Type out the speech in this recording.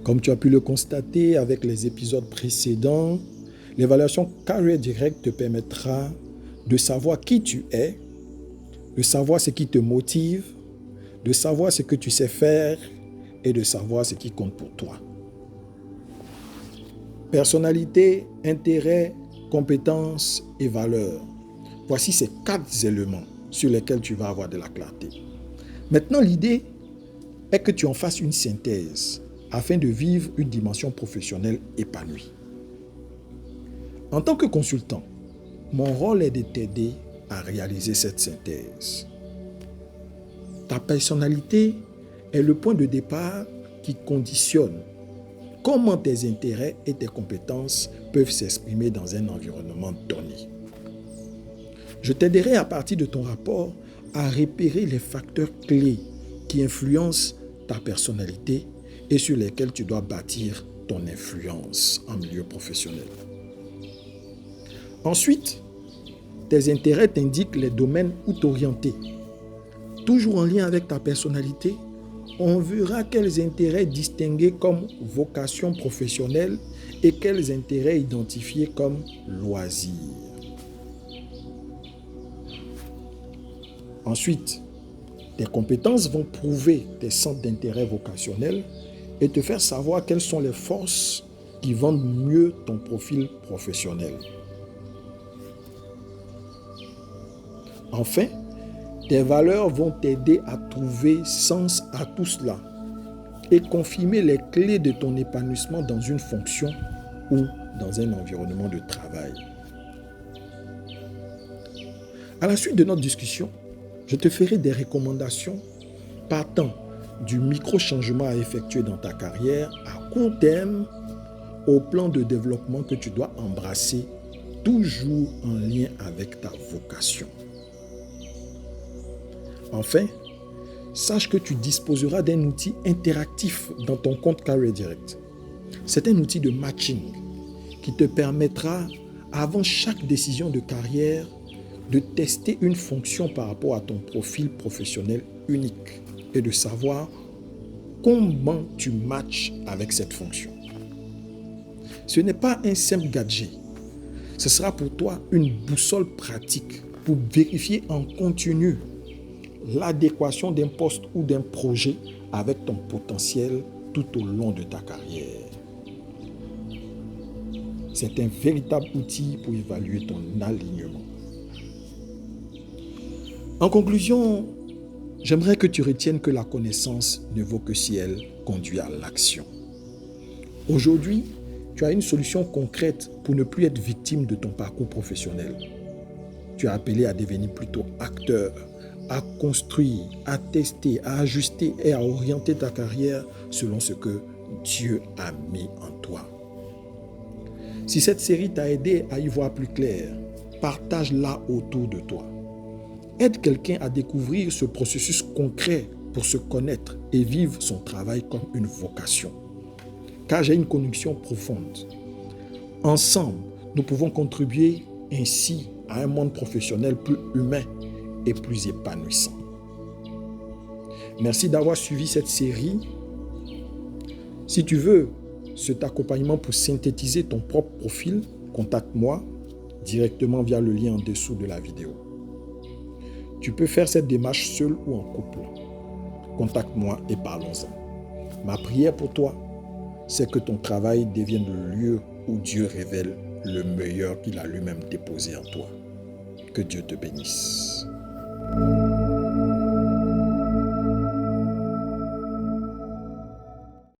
Comme tu as pu le constater avec les épisodes précédents, l'évaluation Career Direct te permettra de savoir qui tu es, de savoir ce qui te motive, de savoir ce que tu sais faire et de savoir ce qui compte pour toi. Personnalité, intérêt, compétences et valeurs. Voici ces 4 éléments sur lesquels tu vas avoir de la clarté. Maintenant, l'idée est que tu en fasses une synthèse afin de vivre une dimension professionnelle épanouie. En tant que consultant, mon rôle est de t'aider à réaliser cette synthèse. Ta personnalité est le point de départ qui conditionne comment tes intérêts et tes compétences peuvent s'exprimer dans un environnement donné. Je t'aiderai à partir de ton rapport à repérer les facteurs clés qui influencent ta personnalité et sur lesquels tu dois bâtir ton influence en milieu professionnel. Ensuite, tes intérêts t'indiquent les domaines où t'orienter. Toujours en lien avec ta personnalité, on verra quels intérêts distinguer comme vocation professionnelle et quels intérêts identifiés comme loisirs. Ensuite, tes compétences vont prouver tes centres d'intérêt vocationnels et te faire savoir quelles sont les forces qui vendent mieux ton profil professionnel. Enfin, tes valeurs vont t'aider à trouver sens à tout cela et confirmer les clés de ton épanouissement dans une fonction ou dans un environnement de travail. À la suite de notre discussion, je te ferai des recommandations partant du micro-changement à effectuer dans ta carrière à court terme au plan de développement que tu dois embrasser, toujours en lien avec ta vocation. Enfin, sache que tu disposeras d'un outil interactif dans ton compte Career Direct. C'est un outil de matching qui te permettra, avant chaque décision de carrière, de tester une fonction par rapport à ton profil professionnel unique et de savoir comment tu matches avec cette fonction. Ce n'est pas un simple gadget. Ce sera pour toi une boussole pratique pour vérifier en continu l'adéquation d'un poste ou d'un projet avec ton potentiel tout au long de ta carrière. C'est un véritable outil pour évaluer ton alignement. En conclusion, j'aimerais que tu retiennes que la connaissance ne vaut que si elle conduit à l'action. Aujourd'hui, tu as une solution concrète pour ne plus être victime de ton parcours professionnel. Tu es appelé à devenir plutôt acteur, à construire, à tester, à ajuster et à orienter ta carrière selon ce que Dieu a mis en toi. Si cette série t'a aidé à y voir plus clair, partage-la autour de toi. Aide quelqu'un à découvrir ce processus concret pour se connaître et vivre son travail comme une vocation. Car j'ai une conviction profonde. Ensemble, nous pouvons contribuer ainsi à un monde professionnel plus humain et plus épanouissant. Merci d'avoir suivi cette série. Si tu veux cet accompagnement pour synthétiser ton propre profil, contacte-moi directement via le lien en dessous de la vidéo. Tu peux faire cette démarche seul ou en couple. Contacte-moi et parlons-en. Ma prière pour toi, c'est que ton travail devienne le lieu où Dieu révèle le meilleur qu'il a lui-même déposé en toi. Que Dieu te bénisse.